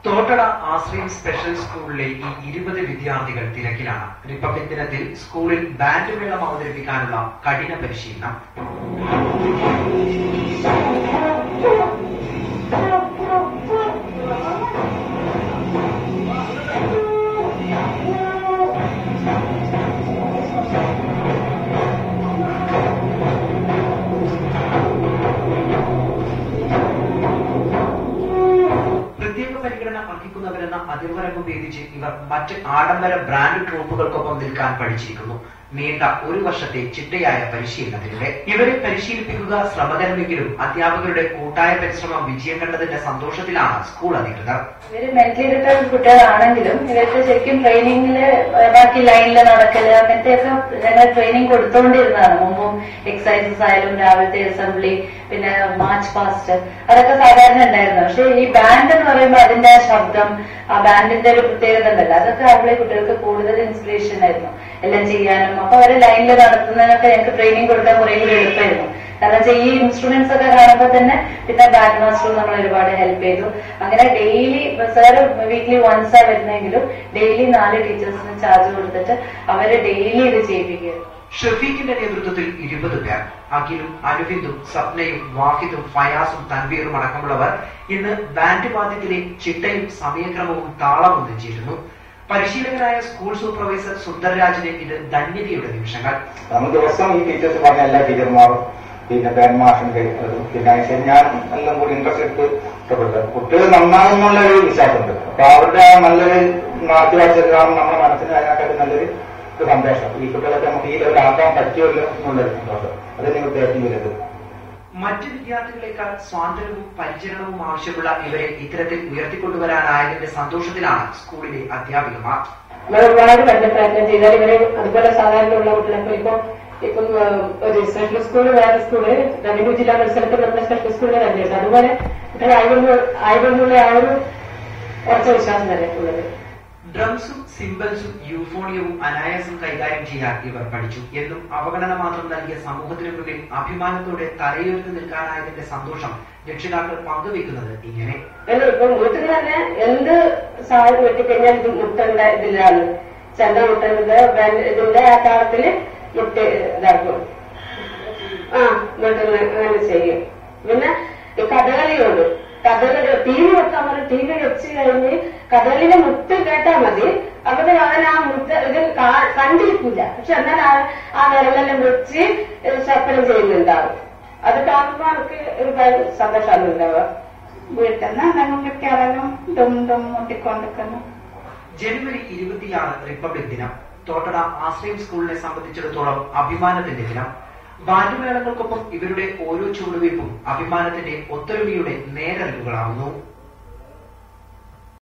തോട്ടട ആശ്രയം സ്പെഷ്യൽ സ്കൂളിലെ ഈ 20 വിദ്യാർത്ഥികൾ തിരക്കിലാണ്. റിപ്പബ്ലിക് ദിനത്തിൽ സ്കൂളിൽ ബാൻഡ് മേളം അവതരിപ്പിക്കാനുള്ള കഠിന പരിശീലനം. പരിഗണന അർഹിക്കുന്നവരെന്ന അതിർവരമ്പ് ഭേദിച്ച് ഇവർ മറ്റ് ആഡംബര ബ്രാൻഡ് ട്രൂപ്പുകൾക്കൊപ്പം നിൽക്കാൻ പഠിച്ചിരിക്കുന്നു. നീണ്ട ഒരു വർഷത്തെ ചിട്ടയായ പരിശീലനത്തിലൂടെ ഇവരെ പരിശീലിപ്പിക്കുക ശ്രമകരമെങ്കിലും അധ്യാപകരുടെ കൂട്ടായ പരിശ്രമം വിജയം കണ്ടതിന്റെ സന്തോഷത്തിലാണ് സ്കൂൾ അധികൃതർ. ഇവര് മെന്റലി റിട്ടയർഡ് കുട്ടികളാണെങ്കിലും ഇവർക്ക് ശരിക്കും ട്രെയിനിങ്ങില് ബാക്കി ലൈനിൽ നടക്കല് അങ്ങനത്തെയൊക്കെ ഞങ്ങൾ ട്രെയിനിങ് കൊടുത്തോണ്ടിരുന്നതാണ്. മുമ്പും എക്സസൈസസ് ആയാലും രാവിലത്തെ അസംബ്ലി പിന്നെ മാർച്ച് പാസ്റ്റ് അതൊക്കെ സാധാരണ ഉണ്ടായിരുന്നു. പക്ഷെ ഈ ബാൻഡ് എന്ന് പറയുമ്പോൾ അതിന്റെ ആ ശബ്ദം, ആ ബാൻഡിന്റെ ഒരു പ്രത്യേകത ഉണ്ടല്ലോ, അതൊക്കെ അവളെ കുട്ടികൾക്ക് കൂടുതൽ ഇൻസ്പിറേഷൻ ആയിരുന്നു എല്ലാം ചെയ്യാനും. അപ്പൊ അവരെ ലൈനിൽ നടത്തുന്നതിനൊക്കെ ഞങ്ങൾക്ക് ട്രെയിനിങ് കൊടുക്കാൻ കുറെ കൂടി എളുപ്പമായിരുന്നു. കാരണം ഈ ഇൻസ്ട്രുമെന്റ്സ് ഒക്കെ കാണുമ്പോൾ തന്നെ പിന്നെ ബാൻഡ് മാസ്റ്ററും നമ്മൾ ഒരുപാട് ഹെൽപ്പ് ചെയ്തു. അങ്ങനെ ഡെയിലി സാറ് വീക്ക്ലി വൺസാ വരുന്നെങ്കിലും ഡെയിലി 4 ടീച്ചേഴ്സിന് ചാർജ് കൊടുത്തിട്ട് അവരെ ഡെയിലി ഇത് ചെയ്യിപ്പിക്കുക. ഷഫീഖിന്റെ നേതൃത്വത്തിൽ 20 പേർ, അഖിലും അനുവിന്ദും സ്വപ്നയും വാഹിദും ഫയാസും തൻവീറും അടക്കമുള്ളവർ ഇന്ന് ബാൻഡ് വാദ്യത്തിലെ ചിട്ടയും സമയക്രമവും താളവും നെഞ്ചിരുന്നു. പരിശീലകനായ സ്കൂൾ സൂപ്പർവൈസർ സുന്ദർരാജിന് ഇത് ധന്യതയുടെ നിമിഷങ്ങൾ. നമ്മൾ ദിവസം ഈ ടീച്ചേഴ്സ് പറഞ്ഞ എല്ലാ ടീച്ചർമാരും പിന്നെ ബാൻഡ് മാഷിന്റെ പിന്നെ ഞാൻ എല്ലാം കൂടി ഇൻട്രസ്റ്റ് എടുത്ത് ഇഷ്ടപ്പെട്ടു. കുട്ടികൾ നന്നാകുന്നുള്ള ഒരു വിശ്വാസമുണ്ട്. അപ്പൊ അവരുടെ നല്ലൊരു നാട്ടുകാഴ്ച കാണുമ്പോൾ നമ്മുടെ മനസ്സിന് അതിനകത്ത് നല്ലൊരു സന്ദേശം. ഈ കുട്ടികളൊക്കെ നമുക്ക് ഈ ലെവൽ ആക്കാൻ പറ്റുമല്ലോ എന്നുള്ളൊരു സന്തോഷം. അത് നിങ്ങൾക്ക് ഏറ്റവും വലുത്. മറ്റ് വിദ്യാർത്ഥികളെക്കാൾ സ്വാതന്ത്ര്യവും പരിചരണവും ആവശ്യമുള്ള ഇവരെ ഇത്തരത്തിൽ ഉയർത്തിക്കൊണ്ടുവരാനായതിന്റെ സന്തോഷത്തിലാണ് സ്കൂളിലെ അധ്യാപികമാർ. ഒരുപാട് കണ്ട് പ്രയത്നം ചെയ്താൽ ഇവരെ അതുപോലെ സാധാരണയുള്ള കുട്ടികളൊക്കെ ഇപ്പം ഒരു സ്പെഷ്യൽ സ്കൂള് വേറെ സ്കൂള് റവന്യൂ ജില്ലാ മത്സരത്തിൽ നമ്മുടെ സ്പെഷ്യൽ സ്കൂളിൽ തന്നെയുണ്ട്. അതുപോലെ കുട്ടികൾ ആയതുകൊണ്ടുള്ള ആ ഒരു കുറച്ച് വിശ്വാസം തന്നെ ഉള്ളത്. ഡ്രംസും സിംബൽസും യൂഫോണിയവും അനായാസം കൈകാര്യം ചെയ്യാൻ ഇവർ പഠിച്ചു. എന്നും അവഗണന മാത്രം നൽകിയ സമൂഹത്തിനു മുന്നിൽ അഭിമാനത്തോടെ തലയുയർത്തി നിൽക്കാനായതിന്റെ സന്തോഷം രക്ഷിതാക്കൾ പങ്കുവെക്കുന്നത് ഇങ്ങനെ. ഇപ്പം വീട്ടിൽ തന്നെ എന്ത് സാധനം വെട്ടിക്കഴിഞ്ഞാൽ ഇത് മുട്ടണ്ട ഇതിലാണ് ചെണ്ട മുട്ടുന്നത്. ഇതിന്റെ ആ താളത്തില് മുട്ട ഇതാക്കും. മുട്ടുന്ന അങ്ങനെ ചെയ്യും. പിന്നെ കഥകളിയുണ്ട്. കഥകളി ടി വി വെക്കാൻ പറയും. ടി വി വെച്ച് കഴിഞ്ഞ് കഥകളിലെ മുട്ട് കേട്ടാൽ മതി. അവിടെ അവൻ ആ മുട്ട ഇത് കണ്ടിരിക്കില്ല. പക്ഷെ എന്നാൽ ആ വിരലെല്ലാം വെച്ച് ശപ്പനം ചെയ്യുന്നുണ്ടാവും. അത് കാണുമ്പോൾ നമുക്ക് ഒരുപാട് സന്തോഷമാണ് ഉണ്ടാവുക. വീട്ടിൽ നിന്ന് ഞങ്ങൾക്കാരെല്ലാം മുട്ടിക്കൊണ്ടിരിക്കുന്നു. ജനുവരി 26 റിപ്പബ്ലിക് ദിനം. തോട്ടട ആശ്രയം സ്കൂളിനെ സംബന്ധിച്ചിടത്തോളം അഭിമാനത്തിന്റെ ദിനം. ബാൻഡുമേളങ്ങൾക്കൊപ്പം ഇവരുടെ ഓരോ ചുവടുവയ്പും അഭിമാനത്തിന്റെ ഒത്തൊരുമയുടെ നേരറിവുകളാവുന്നു.